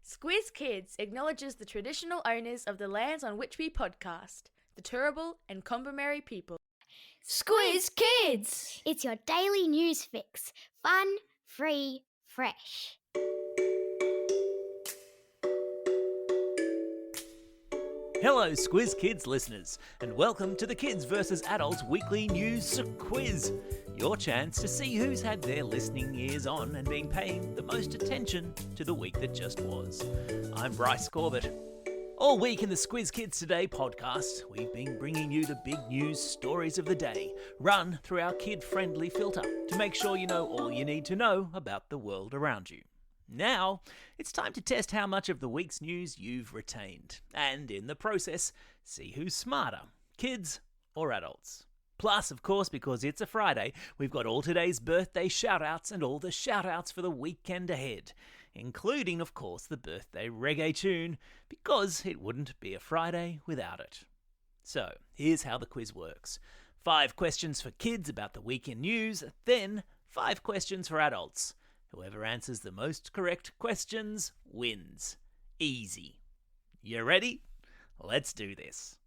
Squiz Kids acknowledges the traditional owners of the lands on which we podcast, the Turrbal and Kombumerri people. Squiz Kids! It's your daily news fix. Fun, free, fresh. Hello, Squiz Kids listeners, and welcome to the Kids vs. Adults Weekly News Quiz. Your chance to see who's had their listening ears on and been paying the most attention to the week that just was. I'm Bryce Corbett. All week in the Squiz Kids Today podcast, we've been bringing you the big news stories of the day, run through our kid-friendly filter to make sure you know all you need to know about the world around you. Now, it's time to test how much of the week's news you've retained, and in the process, see who's smarter, kids or adults. Plus, of course, because it's a Friday, we've got all today's birthday shout-outs and all the shout-outs for the weekend ahead, including, of course, the birthday reggae tune, because it wouldn't be a Friday without it. So, here's how the quiz works. 5 questions for kids about the weekend news, then 5 questions for adults. Whoever answers the most correct questions wins. Easy. You ready? Let's do this.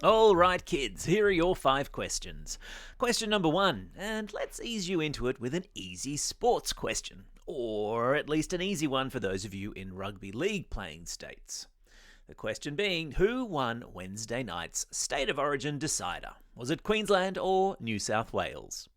All right, kids, here are your 5 questions. Question number 1, and let's ease you into it with an easy sports question, or at least an easy one for those of you in rugby league playing states. The question being, who won Wednesday night's State of Origin decider? Was it Queensland or New South Wales?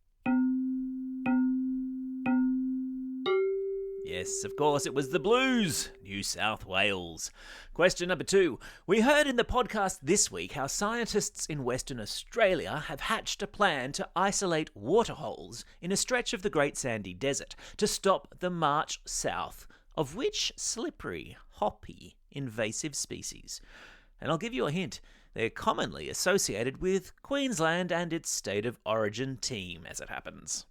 Yes, of course, it was the Blues, New South Wales. Question number 2. We heard in the podcast this week how scientists in Western Australia have hatched a plan to isolate waterholes in a stretch of the Great Sandy Desert to stop the march south of which slippery, hoppy, invasive species? And I'll give you a hint. They're commonly associated with Queensland and its State of Origin team, as it happens.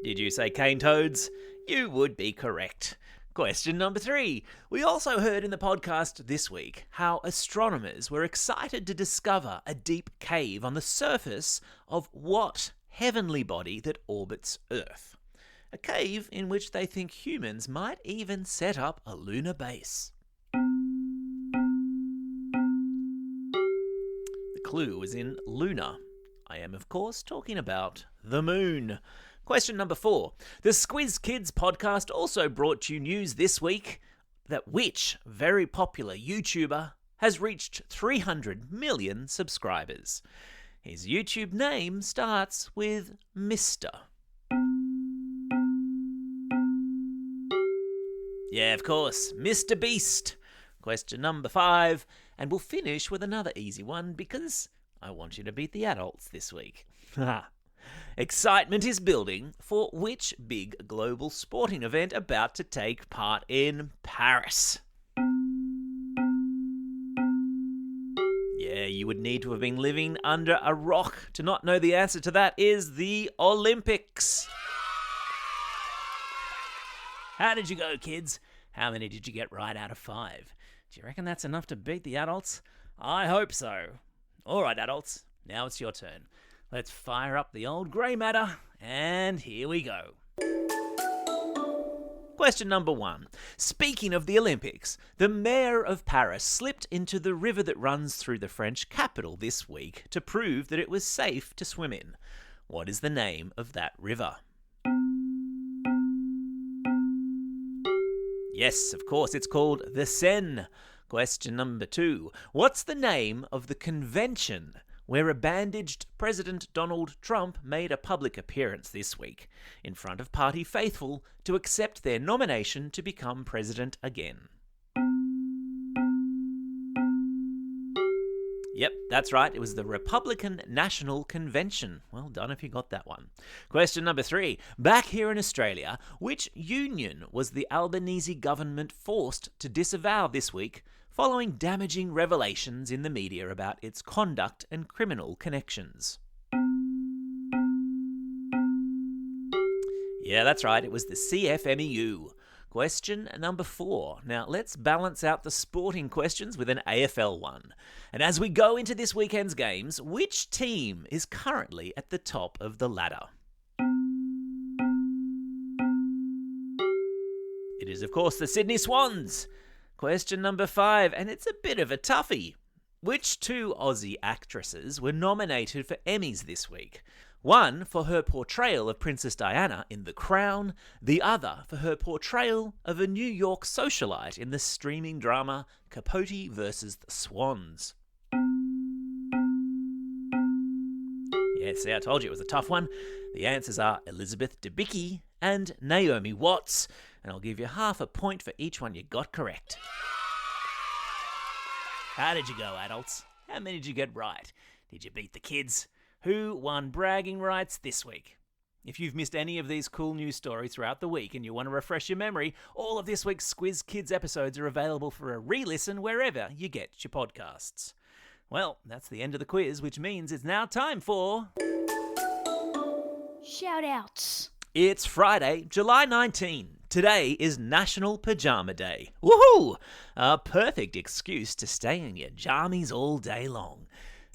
Did you say cane toads? You would be correct. Question number 3. We also heard in the podcast this week how astronomers were excited to discover a deep cave on the surface of what heavenly body that orbits Earth? A cave in which they think humans might even set up a lunar base. The clue was in lunar. I am, of course, talking about the moon. Question number 4. The Squiz Kids podcast also brought you news this week that which very popular YouTuber has reached 300 million subscribers. His YouTube name starts with Mr. Yeah, of course, Mr. Beast. Question number 5. And we'll finish with another easy one because I want you to beat the adults this week. Excitement is building for which big global sporting event about to take part in Paris? Yeah, you would need to have been living under a rock to not know the answer to that is the Olympics. How did you go, kids? How many did you get right out of 5? Do you reckon that's enough to beat the adults? I hope so. All right, adults, now it's your turn. Let's fire up the old grey matter, and here we go. Question number 1. Speaking of the Olympics, the mayor of Paris slipped into the river that runs through the French capital this week to prove that it was safe to swim in. What is the name of that river? Yes, of course, it's called the Seine. Question number 2. What's the name of the convention where a bandaged President Donald Trump made a public appearance this week in front of party faithful to accept their nomination to become president again? Yep, that's right. It was the Republican National Convention. Well done if you got that one. Question number 3. Back here in Australia, which union was the Albanese government forced to disavow this week following damaging revelations in the media about its conduct and criminal connections? Yeah, that's right. It was the CFMEU. Question number 4. Now, let's balance out the sporting questions with an AFL one. And as we go into this weekend's games, which team is currently at the top of the ladder? It is, of course, the Sydney Swans. Question number 5, and it's a bit of a toughie. Which 2 Aussie actresses were nominated for Emmys this week? One for her portrayal of Princess Diana in The Crown, the other for her portrayal of a New York socialite in the streaming drama Capote vs. the Swans. Yeah, see, I told you it was a tough one. The answers are Elizabeth Debicki and Naomi Watts, and I'll give you half a point for each one you got correct. How did you go, adults? How many did you get right? Did you beat the kids? Who won bragging rights this week? If you've missed any of these cool news stories throughout the week and you want to refresh your memory, all of this week's Squiz Kids episodes are available for a re-listen wherever you get your podcasts. Well, that's the end of the quiz, which means it's now time for... Shout-outs. It's Friday, July 19. Today is National Pajama Day. Woohoo! A perfect excuse to stay in your jammies all day long.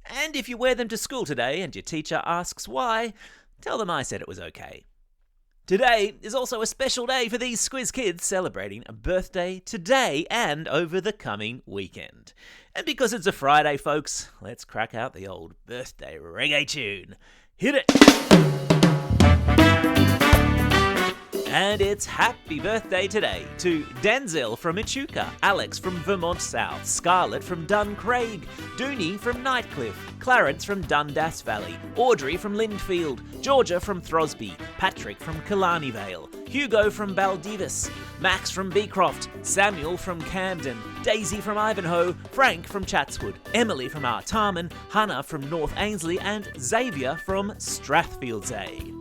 And if you wear them to school today and your teacher asks why, tell them I said it was okay. Today is also a special day for these Squiz Kids celebrating a birthday today and over the coming weekend. And because it's a Friday, folks, let's crack out the old birthday reggae tune. Hit it! And it's happy birthday today to Denzel from Echuca, Alex from Vermont South, Scarlett from Duncraig, Dooney from Nightcliff, Clarence from Dundas Valley, Audrey from Lindfield, Georgia from Throsby, Patrick from Killarney Vale, Hugo from Baldivis, Max from Beecroft, Samuel from Camden, Daisy from Ivanhoe, Frank from Chatswood, Emily from Artarmon, Hannah from North Ainslie, and Xavier from Strathfieldsay.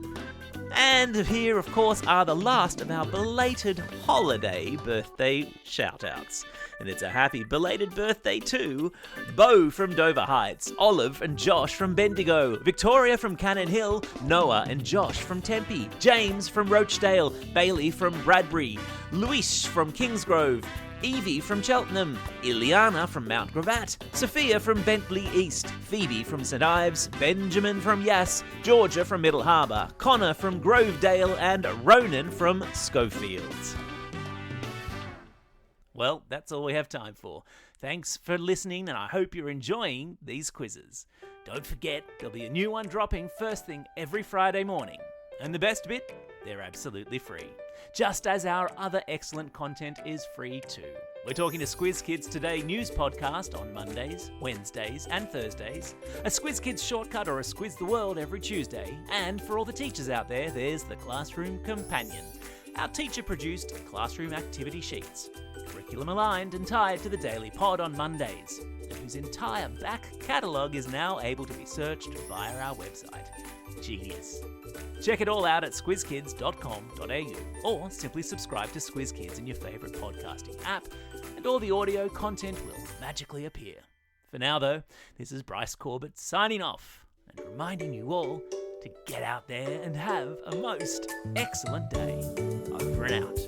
And here, of course, are the last of our belated holiday birthday shout-outs. And it's a happy belated birthday to Bo from Dover Heights, Olive and Josh from Bendigo, Victoria from Cannon Hill, Noah and Josh from Tempe, James from Rochdale, Bailey from Bradbury, Luis from Kingsgrove, Evie from Cheltenham, Ileana from Mount Gravatt, Sophia from Bentley East, Phoebe from St Ives, Benjamin from Yass, Georgia from Middle Harbour, Connor from Grovedale, and Ronan from Schofield. Well, that's all we have time for. Thanks for listening, and I hope you're enjoying these quizzes. Don't forget, there'll be a new one dropping first thing every Friday morning. And the best bit? They're absolutely free. Just as our other excellent content is free too. We're talking to Squiz Kids Today news podcast on Mondays, Wednesdays and Thursdays, a Squiz Kids shortcut or a Squiz the World every Tuesday, and for all the teachers out there, there's the Classroom Companion, our teacher-produced classroom activity sheets, curriculum aligned and tied to the Daily Pod on Mondays, and whose entire back catalogue is now able to be searched via our website. Genius. Check it all out at squizkids.com.au or simply subscribe to Squiz Kids in your favourite podcasting app and all the audio content will magically appear. For now though, this is Bryce Corbett signing off and reminding you all to get out there and have a most excellent day. Over and out.